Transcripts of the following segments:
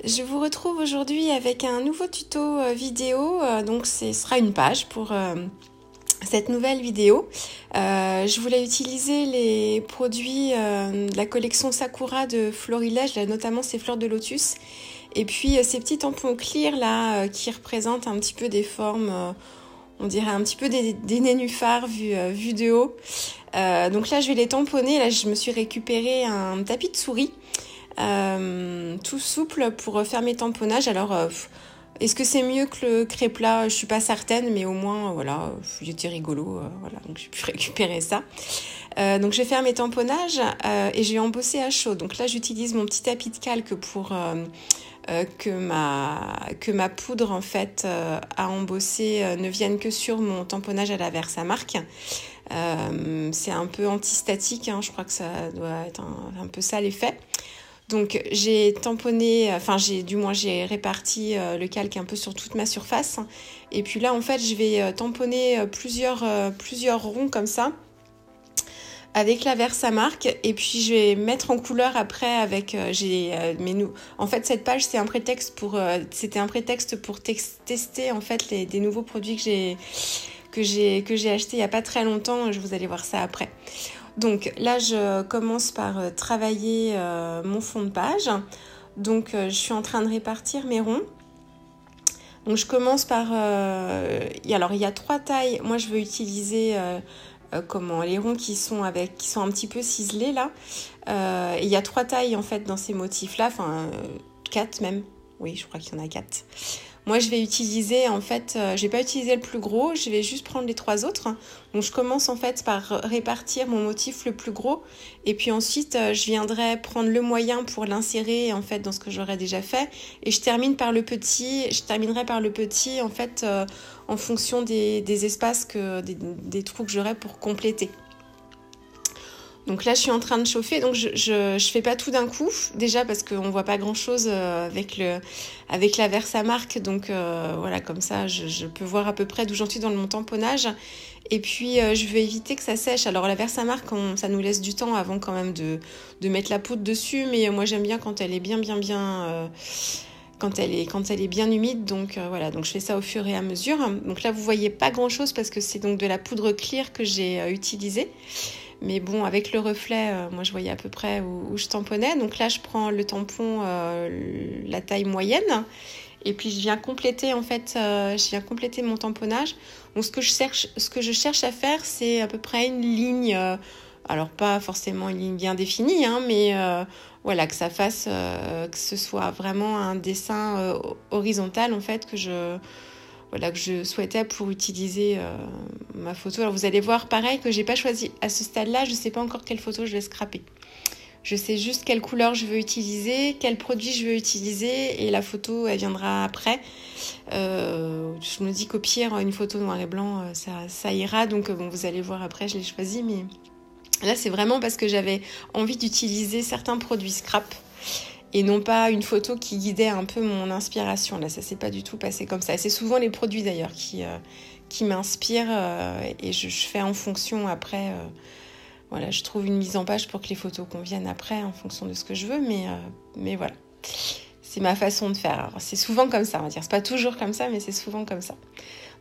Je vous retrouve aujourd'hui avec un nouveau tuto vidéo, donc ce sera une page pour cette nouvelle vidéo. Je voulais utiliser les produits de la collection Sakura de Florilège, notamment ces fleurs de lotus, et puis ces petits tampons clear là qui représentent un petit peu des formes, on dirait un petit peu des nénuphars vus de haut. Donc là je vais les tamponner, là je me suis récupéré un tapis de souris. Tout souple pour faire mes tamponnages. Alors est-ce que c'est mieux que le créplat? Je suis pas certaine, mais au moins voilà, il était rigolo, voilà, donc j'ai pu récupérer ça. Donc je vais faire mes tamponnages et je vais embosser à chaud. Donc là j'utilise mon petit tapis de calque pour que ma poudre en fait à embosser ne vienne que sur mon tamponnage à la Versamark. C'est un peu antistatique, hein, je crois que ça doit être un peu ça l'effet. Donc j'ai tamponné, j'ai réparti le calque un peu sur toute ma surface. Et puis là en fait je vais tamponner plusieurs ronds comme ça avec la Versamark. Et puis je vais mettre en couleur après avec en fait cette page c'était un prétexte pour tester en fait des nouveaux produits que j'ai acheté il y a pas très longtemps. Vous allez voir ça après. Donc là, je commence par travailler mon fond de page. Donc je suis en train de répartir mes ronds. Donc je commence par... Alors il y a 3 tailles. Moi, je veux utiliser les ronds qui sont un petit peu ciselés là. Et il y a 3 tailles en fait dans ces motifs-là. Enfin, 4 même. Oui, je crois qu'il y en a 4. Moi, je vais utiliser, en fait, je vais pas utiliser le plus gros, je vais juste prendre les 3 autres. Donc, je commence en fait par répartir mon motif le plus gros. Et puis ensuite, je viendrai prendre le moyen pour l'insérer, en fait, dans ce que j'aurais déjà fait. Et je terminerai par le petit, en fait, en fonction des espaces, des trous que j'aurai pour compléter. Donc là, je suis en train de chauffer. Donc je fais pas tout d'un coup, déjà parce qu'on voit pas grand-chose avec la Versamark. Donc voilà, comme ça, je peux voir à peu près d'où j'en suis dans mon tamponnage. Et puis je vais éviter que ça sèche. Alors la Versamark, ça nous laisse du temps avant quand même de mettre la poudre dessus. Mais moi, j'aime bien quand elle est bien quand elle est bien humide. Donc voilà, donc je fais ça au fur et à mesure. Donc là, vous voyez pas grand-chose parce que c'est donc de la poudre clear que j'ai utilisée. Mais bon, avec le reflet, moi je voyais à peu près où je tamponnais. Donc là, je prends le tampon, la taille moyenne. Et puis je viens compléter mon tamponnage. Donc ce que je cherche à faire, c'est à peu près une ligne. Alors pas forcément une ligne bien définie, hein, mais voilà, que ça fasse, que ce soit vraiment un dessin horizontal en fait que je souhaitais pour utiliser ma photo. Alors vous allez voir pareil que j'ai pas choisi à ce stade-là, je sais pas encore quelle photo je vais scraper. Je sais juste quelle couleur je veux utiliser, quel produit je veux utiliser et la photo elle viendra après. Je me dis qu'au pire une photo noir et blanc ça ira, donc bon, vous allez voir après je l'ai choisi, mais là c'est vraiment parce que j'avais envie d'utiliser certains produits scrap. Et non pas une photo qui guidait un peu mon inspiration. Là, ça s'est pas du tout passé comme ça. Et c'est souvent les produits d'ailleurs qui m'inspirent et je fais en fonction après. Voilà, je trouve une mise en page pour que les photos conviennent après en fonction de ce que je veux. Mais voilà, c'est ma façon de faire. Alors, c'est souvent comme ça, on va dire. C'est pas toujours comme ça, mais c'est souvent comme ça.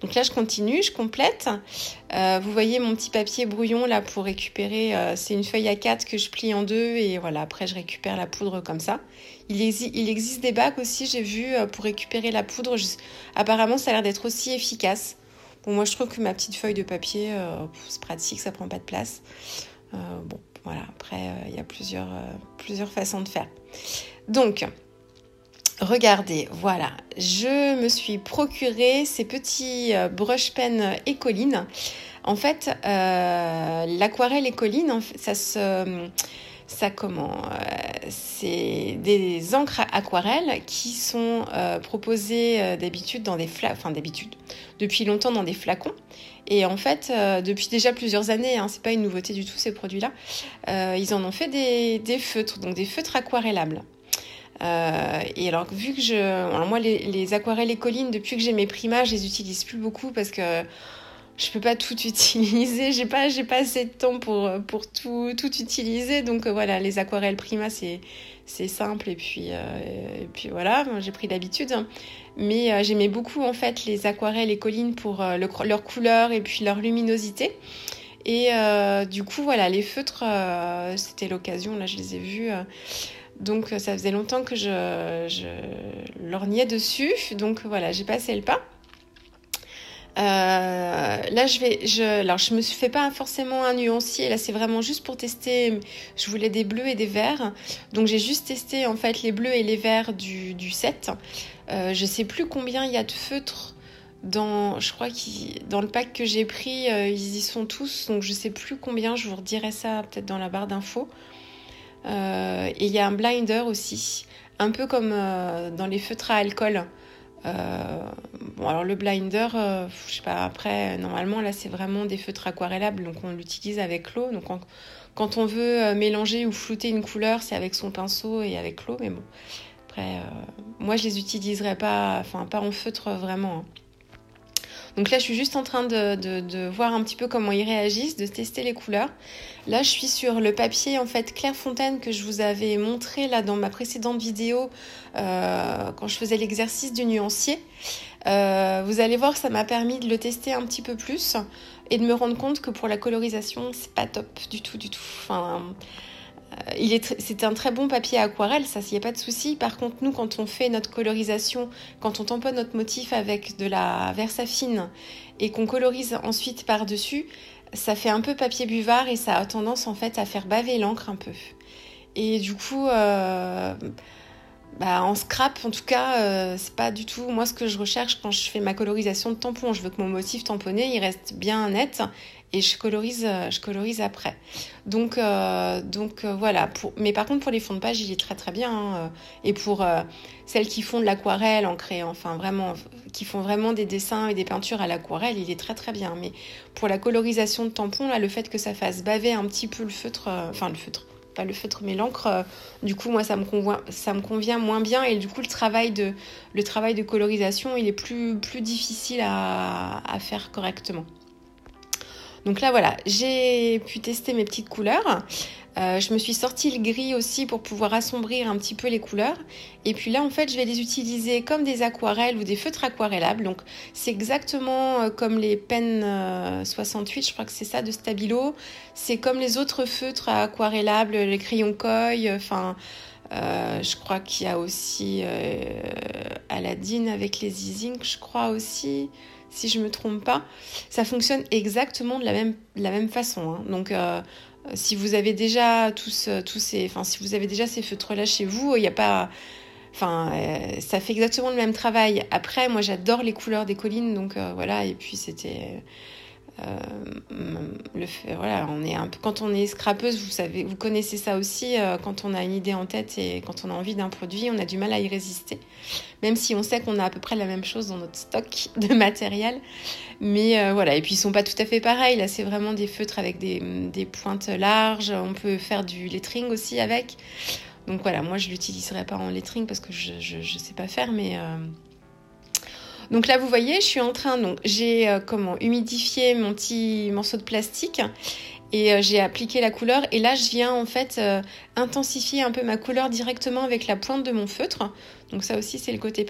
Donc là, je continue, je complète. Vous voyez mon petit papier brouillon là pour récupérer. C'est une feuille A4 que je plie en 2 et voilà. Après, je récupère la poudre comme ça. Il existe des bacs aussi, j'ai vu, pour récupérer la poudre. Apparemment, ça a l'air d'être aussi efficace. Bon, moi, je trouve que ma petite feuille de papier, c'est pratique, ça prend pas de place. Bon, voilà. Après, il y a plusieurs façons de faire. Donc, regardez, voilà, je me suis procuré ces petits brush pen Écoline. En fait, l'aquarelle Écoline, c'est des encres aquarelles qui sont proposées d'habitude depuis longtemps dans des flacons. Et en fait, depuis déjà plusieurs années, hein, c'est pas une nouveauté du tout ces produits-là, ils en ont fait des feutres, donc des feutres aquarellables. Et alors vu que moi les aquarelles Écoline, depuis que j'ai mes primas, je les utilise plus beaucoup parce que je peux pas tout utiliser, j'ai pas assez de temps pour tout utiliser. Donc voilà, les aquarelles Prima, c'est c'est simple et puis voilà, j'ai pris l'habitude. Mais j'aimais beaucoup en fait les aquarelles et collines pour leur couleur et puis leur luminosité. Et du coup, voilà, les feutres, c'était l'occasion, là je les ai vus. Donc ça faisait longtemps que je lorgnais dessus. Donc voilà, j'ai passé le pas. Là, alors je me fais pas forcément un nuancier. Là, c'est vraiment juste pour tester. Je voulais des bleus et des verts. Donc j'ai juste testé en fait les bleus et les verts du set. Je sais plus combien il y a de feutres. Je crois que dans le pack que j'ai pris, ils y sont tous, donc je sais plus combien, je vous redirai ça peut-être dans la barre d'infos. Et il y a un blinder aussi, un peu comme dans les feutres à alcool. Bon, alors le blinder, je sais pas, après, normalement là c'est vraiment des feutres aquarellables, donc on l'utilise avec l'eau. Donc quand on veut mélanger ou flouter une couleur, c'est avec son pinceau et avec l'eau, mais bon, après, moi je les utiliserai pas, enfin pas en feutre vraiment, hein. Donc là, je suis juste en train de voir un petit peu comment ils réagissent, de tester les couleurs. Là, je suis sur le papier en fait Clairefontaine que je vous avais montré là dans ma précédente vidéo quand je faisais l'exercice du nuancier. Vous allez voir, ça m'a permis de le tester un petit peu plus et de me rendre compte que pour la colorisation, c'est pas top du tout, du tout. Enfin, c'est un très bon papier aquarelle, ça, il n'y a pas de souci. Par contre, nous, quand on fait notre colorisation, quand on tamponne notre motif avec de la Versafine et qu'on colorise ensuite par-dessus, ça fait un peu papier buvard et ça a tendance en fait à faire baver l'encre un peu. Et du coup, en scrap, en tout cas, c'est pas du tout moi ce que je recherche quand je fais ma colorisation de tampon. Je veux que mon motif tamponné, il reste bien net et je colorise après. Donc voilà. Mais par contre, pour les fonds de page, il est très très bien, hein. Et pour celles qui font de l'aquarelle en créant, enfin vraiment, qui font vraiment des dessins et des peintures à l'aquarelle, il est très très bien. Mais pour la colorisation de tampon, là, le fait que ça fasse baver un petit peu le feutre, le feutre. Pas le feutre mais l'encre, du coup moi ça me convient moins bien et du coup le travail de colorisation il est plus difficile à faire correctement. Donc là voilà, j'ai pu tester mes petites couleurs. Je me suis sorti le gris aussi pour pouvoir assombrir un petit peu les couleurs. Et puis là, en fait, je vais les utiliser comme des aquarelles ou des feutres aquarellables. Donc, c'est exactement comme les pennes 68, je crois que c'est ça, de Stabilo. C'est comme les autres feutres aquarellables, les crayons Koi. Enfin, je crois qu'il y a aussi Aladdin avec les Easing, je crois aussi, si je me trompe pas. Ça fonctionne exactement de la même façon, hein. Donc, si vous avez déjà si vous avez déjà ces feutres-là chez vous, il n'y a pas, ça fait exactement le même travail. Après, moi, j'adore les couleurs des collines, donc voilà. Et puis c'était voilà, on est un peu, quand on est scrapeuse, vous connaissez ça aussi. Quand on a une idée en tête et quand on a envie d'un produit, on a du mal à y résister, même si on sait qu'on a à peu près la même chose dans notre stock de matériel. Mais voilà, et puis ils sont pas tout à fait pareils. Là, c'est vraiment des feutres avec des pointes larges. On peut faire du lettering aussi avec. Donc voilà, moi je l'utiliserai pas en lettering parce que je sais pas faire, mais donc là, vous voyez, je suis en train, donc j'ai humidifié mon petit morceau de plastique et j'ai appliqué la couleur. Et là, je viens en fait intensifier un peu ma couleur directement avec la pointe de mon feutre. Donc ça aussi, c'est le côté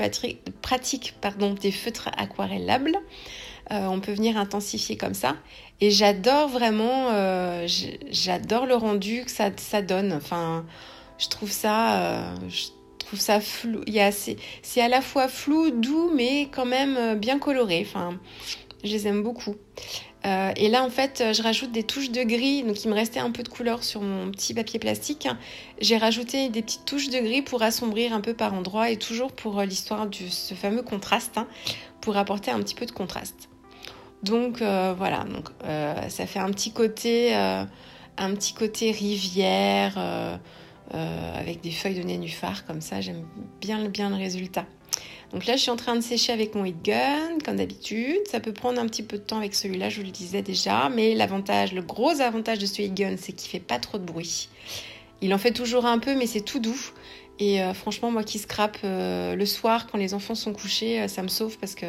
pratique des feutres aquarellables. On peut venir intensifier comme ça. Et j'adore vraiment, j'adore le rendu que ça donne. Enfin, je trouve ça flou. C'est à la fois flou, doux, mais quand même bien coloré. Enfin, je les aime beaucoup. Et là, en fait, je rajoute des touches de gris. Donc, il me restait un peu de couleur sur mon petit papier plastique. J'ai rajouté des petites touches de gris pour assombrir un peu par endroits et toujours pour l'histoire de ce fameux contraste, hein, pour apporter un petit peu de contraste. Donc, voilà. Donc, ça fait un petit côté rivière avec des feuilles de nénuphar comme ça. J'aime bien le résultat. Donc là, je suis en train de sécher avec mon heat gun, comme d'habitude. Ça peut prendre un petit peu de temps avec celui-là, je vous le disais déjà. Mais le gros avantage de ce heat gun, c'est qu'il fait pas trop de bruit. Il en fait toujours un peu, mais c'est tout doux. Et franchement, moi qui scrape le soir, quand les enfants sont couchés, ça me sauve parce que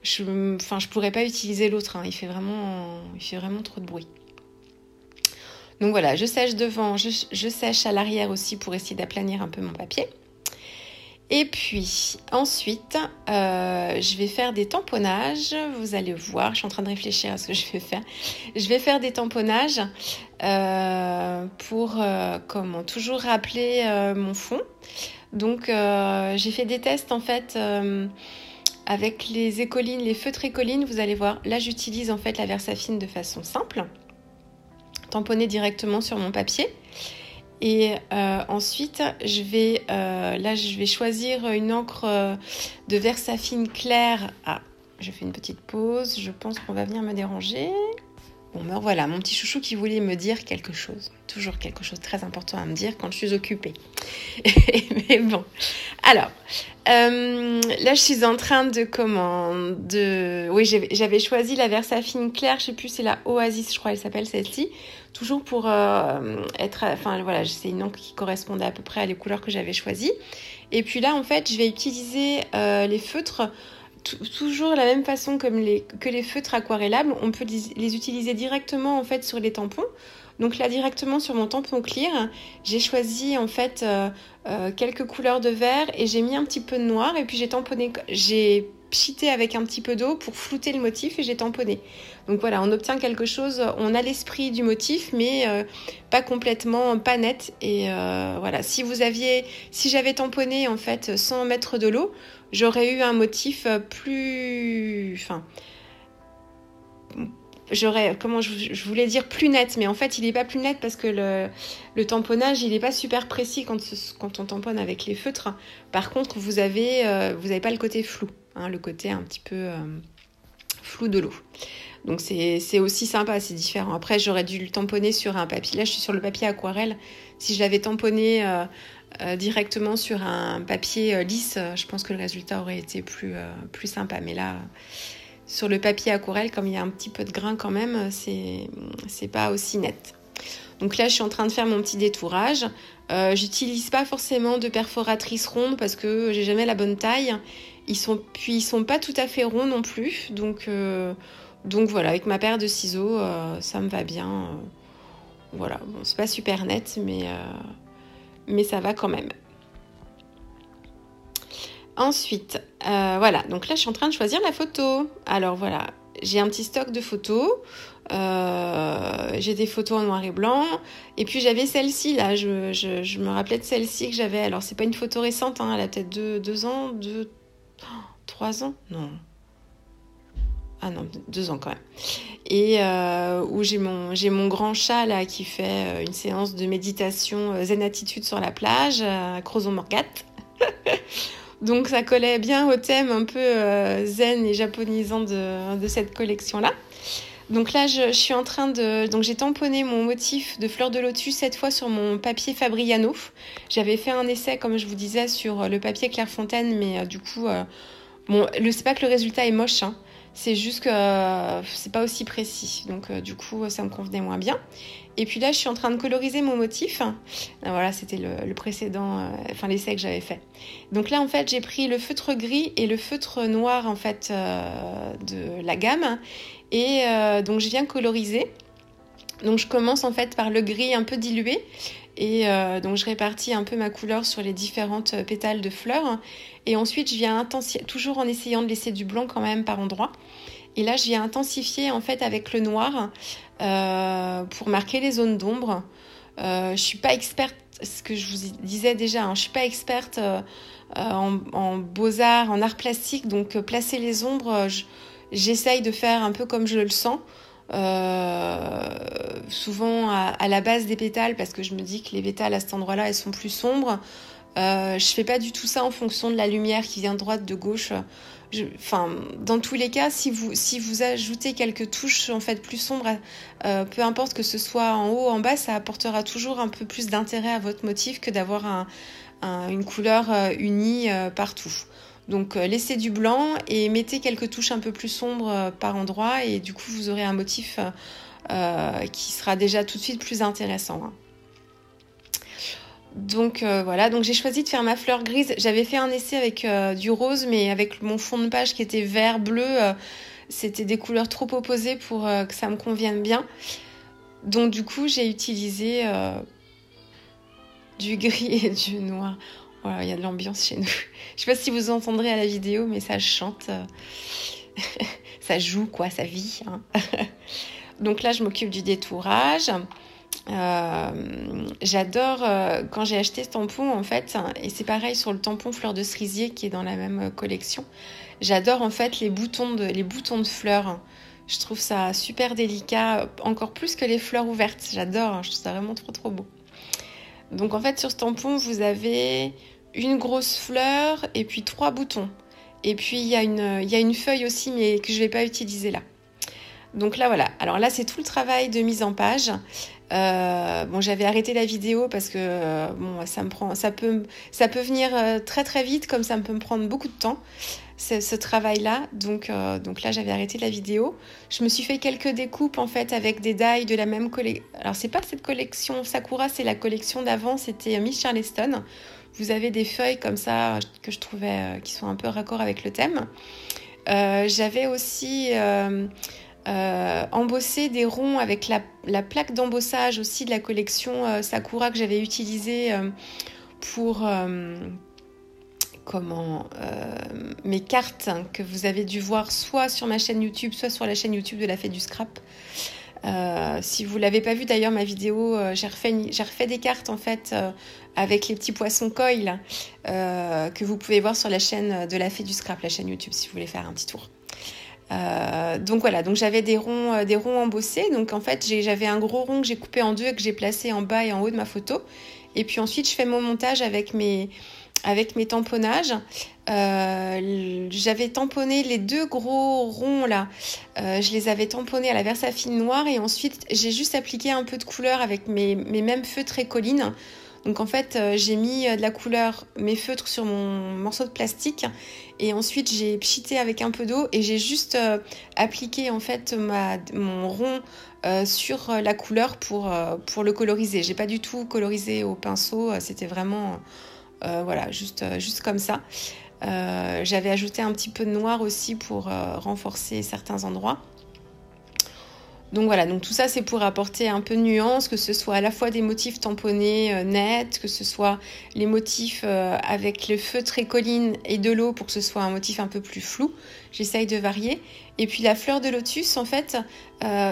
je pourrais pas utiliser l'autre, hein. Il fait vraiment trop de bruit. Donc voilà, je sèche devant, je sèche à l'arrière aussi pour essayer d'aplanir un peu mon papier. Et puis ensuite, je vais faire des tamponnages. Vous allez voir, je suis en train de réfléchir à ce que je vais faire. Je vais faire des tamponnages pour comment toujours rappeler mon fond. Donc j'ai fait des tests en fait avec les écolines, les feutres écolines. Vous allez voir, là j'utilise en fait la Versafine de façon simple, tamponnée directement sur mon papier. Et ensuite, je vais choisir une encre de Versafine claire. Ah, je fais une petite pause. Je pense qu'on va venir me déranger. Bon, ben voilà, mon petit chouchou qui voulait me dire quelque chose. Toujours quelque chose de très important à me dire quand je suis occupée. Mais bon. Alors, là, je suis en train Oui, j'avais choisi la Versafine claire. Je sais plus, c'est la Oasis, je crois, elle s'appelle celle-ci. Toujours pour Enfin, voilà, c'est une encre qui correspondait à peu près à les couleurs que j'avais choisies. Et puis là, en fait, je vais utiliser les feutres toujours la même façon que les feutres aquarellables. On peut les utiliser directement en fait sur les tampons. Donc là directement sur mon tampon clear, j'ai choisi en fait quelques couleurs de vert et j'ai mis un petit peu de noir et puis j'ai pchité avec un petit peu d'eau pour flouter le motif et j'ai tamponné. Donc voilà, on obtient quelque chose, on a l'esprit du motif mais pas complètement, pas net. Et voilà, si j'avais tamponné en fait sans mettre de l'eau, j'aurais eu un motif je voulais dire plus net, mais en fait il n'est pas plus net parce que le tamponnage il n'est pas super précis quand on tamponne avec les feutres. Par contre vous avez pas le côté flou, hein, le côté un petit peu flou de l'eau. Donc c'est aussi sympa, c'est différent. Après j'aurais dû le tamponner sur un papier. Là je suis sur le papier aquarelle. Si je l'avais tamponné directement sur un papier lisse, je pense que le résultat aurait été plus sympa. Mais là, sur le papier aquarelle, comme il y a un petit peu de grain quand même, c'est pas aussi net. Donc là, je suis en train de faire mon petit détourage. J'utilise pas forcément de perforatrice ronde parce que j'ai jamais la bonne taille. Ils sont pas tout à fait ronds non plus. Donc voilà, avec ma paire de ciseaux, ça me va bien. Voilà, bon, c'est pas super net, mais ça va quand même. Ensuite, voilà, donc là je suis en train de choisir la photo. Alors voilà, j'ai un petit stock de photos. J'ai des photos en noir et blanc. Et puis j'avais celle-ci là, je me rappelais de celle-ci que j'avais. Alors c'est pas une photo récente, hein, elle a peut-être 2 ans, 3 ans, non. Ah non, 2 ans quand même. Et où j'ai mon grand chat là qui fait une séance de méditation zen attitude sur la plage à Crozon-Morgat. Donc ça collait bien au thème un peu zen et japonisant de cette collection-là. Donc là, je suis en train donc j'ai tamponné mon motif de fleur de lotus cette fois sur mon papier Fabriano. J'avais fait un essai, comme je vous disais, sur le papier Clairefontaine, mais du coup, c'est pas que le résultat est moche, hein. C'est juste que c'est pas aussi précis. Donc du coup, ça me convenait moins bien. Et puis là, je suis en train de coloriser mon motif. Voilà, c'était le précédent, l'essai que j'avais fait. Donc là, en fait, j'ai pris le feutre gris et le feutre noir, en fait, de la gamme. Et donc, je viens coloriser. Donc, je commence, en fait, par le gris un peu dilué. Et donc, je répartis un peu ma couleur sur les différentes pétales de fleurs. Et ensuite, je viens toujours en essayant de laisser du blanc quand même par endroits. Et là, je viens intensifier, en fait, avec le noir pour marquer les zones d'ombre. Je suis pas experte, ce que je vous disais déjà, hein, je suis pas experte en beaux-arts, en art plastique, donc placer les ombres, j'essaye de faire un peu comme je le sens. Souvent à la base des pétales, parce que je me dis que les pétales à cet endroit-là, elles sont plus sombres. Je fais pas du tout ça en fonction de la lumière qui vient de droite, de gauche. Dans tous les cas, si vous ajoutez quelques touches en fait plus sombres, peu importe que ce soit en haut ou en bas, ça apportera toujours un peu plus d'intérêt à votre motif que d'avoir une couleur unie partout. Donc laissez du blanc et mettez quelques touches un peu plus sombres par endroit et du coup vous aurez un motif qui sera déjà tout de suite plus intéressant, hein. Donc voilà, donc j'ai choisi de faire ma fleur grise. J'avais fait un essai avec du rose, mais avec mon fond de page qui était vert, bleu, c'était des couleurs trop opposées pour que ça me convienne bien. Donc du coup, j'ai utilisé du gris et du noir. Voilà, il y a de l'ambiance chez nous. Je sais pas si vous entendrez à la vidéo, mais ça chante. Ça joue, quoi, ça vit. Hein. Donc là, je m'occupe du détourage. J'adore quand j'ai acheté ce tampon, en fait, et c'est pareil sur le tampon fleur de cerisier qui est dans la même collection. J'adore en fait les boutons de fleurs. Je trouve ça super délicat, encore plus que les fleurs ouvertes. J'adore, je trouve ça vraiment trop trop beau. Donc en fait sur ce tampon vous avez une grosse fleur et puis 3 boutons. Et puis il y a une feuille aussi mais que je vais pas utiliser là. Donc là voilà, alors là c'est tout le travail de mise en page. Bon, j'avais arrêté la vidéo parce que bon, ça peut venir très très vite, comme ça peut me prendre beaucoup de temps ce travail-là. Donc là j'avais arrêté la vidéo. Je me suis fait quelques découpes en fait avec des die de la même collection. Alors c'est pas cette collection Sakura, c'est la collection d'avant, c'était Miss Charleston. Vous avez des feuilles comme ça que je trouvais qui sont un peu raccord avec le thème. J'avais aussi embosser des ronds avec la plaque d'embossage aussi de la collection Sakura que j'avais utilisée pour mes cartes que vous avez dû voir soit sur ma chaîne YouTube, soit sur la chaîne YouTube de la Fée du Scrap. Si vous l'avez pas vu d'ailleurs ma vidéo, j'ai refait des cartes en fait avec les petits poissons koi que vous pouvez voir sur la chaîne de la Fée du Scrap, la chaîne YouTube si vous voulez faire un petit tour. Donc voilà, donc j'avais des ronds embossés. Donc en fait j'avais un gros rond que j'ai coupé en deux et que j'ai placé en bas et en haut de ma photo. Et puis ensuite je fais mon montage avec mes tamponnages. J'avais tamponné les 2 gros ronds là. Je les avais tamponnés à la Versafine noire et ensuite j'ai juste appliqué un peu de couleur avec mes mêmes feutres Écoline. Donc en fait, j'ai mis de la couleur, mes feutres sur mon morceau de plastique et ensuite j'ai pchité avec un peu d'eau et j'ai juste appliqué en fait mon rond sur la couleur pour le coloriser. J'ai pas du tout colorisé au pinceau, c'était vraiment voilà, juste comme ça. J'avais ajouté un petit peu de noir aussi pour renforcer certains endroits. Donc voilà, donc tout ça c'est pour apporter un peu de nuance, que ce soit à la fois des motifs tamponnés nets, que ce soit les motifs avec le feutre Écoline et de l'eau pour que ce soit un motif un peu plus flou. J'essaye de varier. Et puis la fleur de lotus, en fait,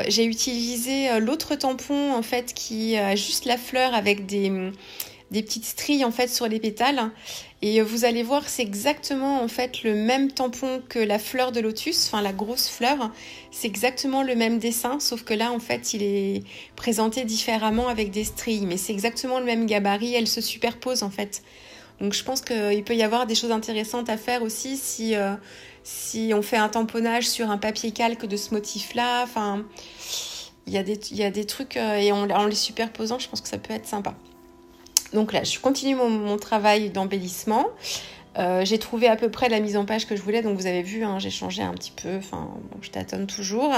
j'ai utilisé l'autre tampon en fait qui a juste la fleur avec des petites stries en fait sur les pétales. Et vous allez voir, c'est exactement en fait le même tampon que la fleur de lotus, enfin la grosse fleur. C'est exactement le même dessin, sauf que là en fait il est présenté différemment avec des stries, mais c'est exactement le même gabarit, elles se superposent en fait. Donc je pense qu'il peut y avoir des choses intéressantes à faire aussi si on fait un tamponnage sur un papier calque de ce motif-là. Enfin, il y a des trucs et en les superposant, je pense que ça peut être sympa. Donc là, je continue mon travail d'embellissement. J'ai trouvé à peu près la mise en page que je voulais. Donc vous avez vu, hein, j'ai changé un petit peu. Enfin, bon, je tâtonne toujours.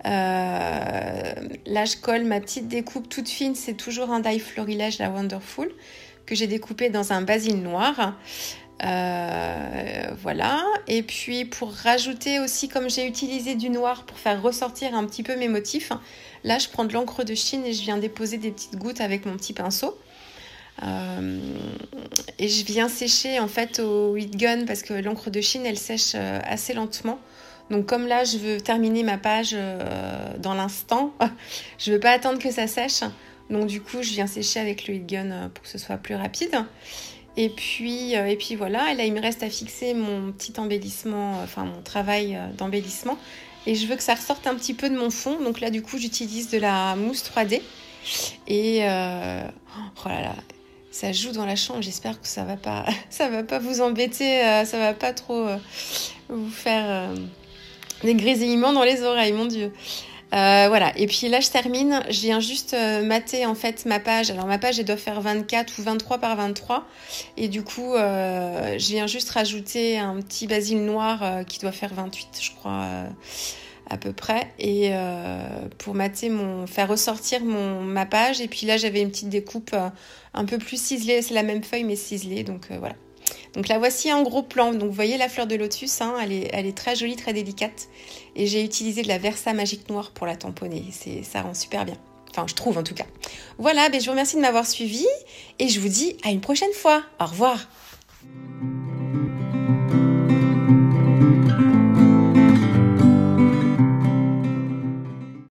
Là, je colle ma petite découpe toute fine. C'est toujours un die florilège, la Wonderful, que j'ai découpé dans un basil noir. Voilà. Et puis pour rajouter aussi, comme j'ai utilisé du noir pour faire ressortir un petit peu mes motifs, là, je prends de l'encre de Chine et je viens déposer des petites gouttes avec mon petit pinceau. Et je viens sécher en fait au heat gun parce que l'encre de Chine elle sèche assez lentement. Donc comme là je veux terminer ma page dans l'instant, je veux pas attendre que ça sèche. Donc du coup je viens sécher avec le heat gun pour que ce soit plus rapide. Et puis voilà, et là il me reste à fixer mon petit embellissement, enfin mon travail d'embellissement. Et je veux que ça ressorte un petit peu de mon fond. Donc là du coup j'utilise de la mousse 3D. Et oh là là, ça joue dans la chambre. J'espère que ça va pas vous embêter, ça va pas trop vous faire des grésillements dans les oreilles, mon Dieu. Voilà. Et puis là, je termine. Je viens juste mater en fait ma page. Alors ma page, elle doit faire 24 ou 23 par 23. Et du coup, je viens juste rajouter un petit basil noir qui doit faire 28, je crois. À peu près, et pour faire ressortir ma page. Et puis là j'avais une petite découpe un peu plus ciselée, c'est la même feuille mais ciselée, donc voilà. Donc là voici un gros plan. Donc vous voyez la fleur de lotus, hein, elle est très jolie, très délicate, et j'ai utilisé de la Versa Magique Noire pour la tamponner, ça rend super bien. Enfin, je trouve en tout cas. Voilà, je vous remercie de m'avoir suivi et je vous dis à une prochaine fois. Au revoir.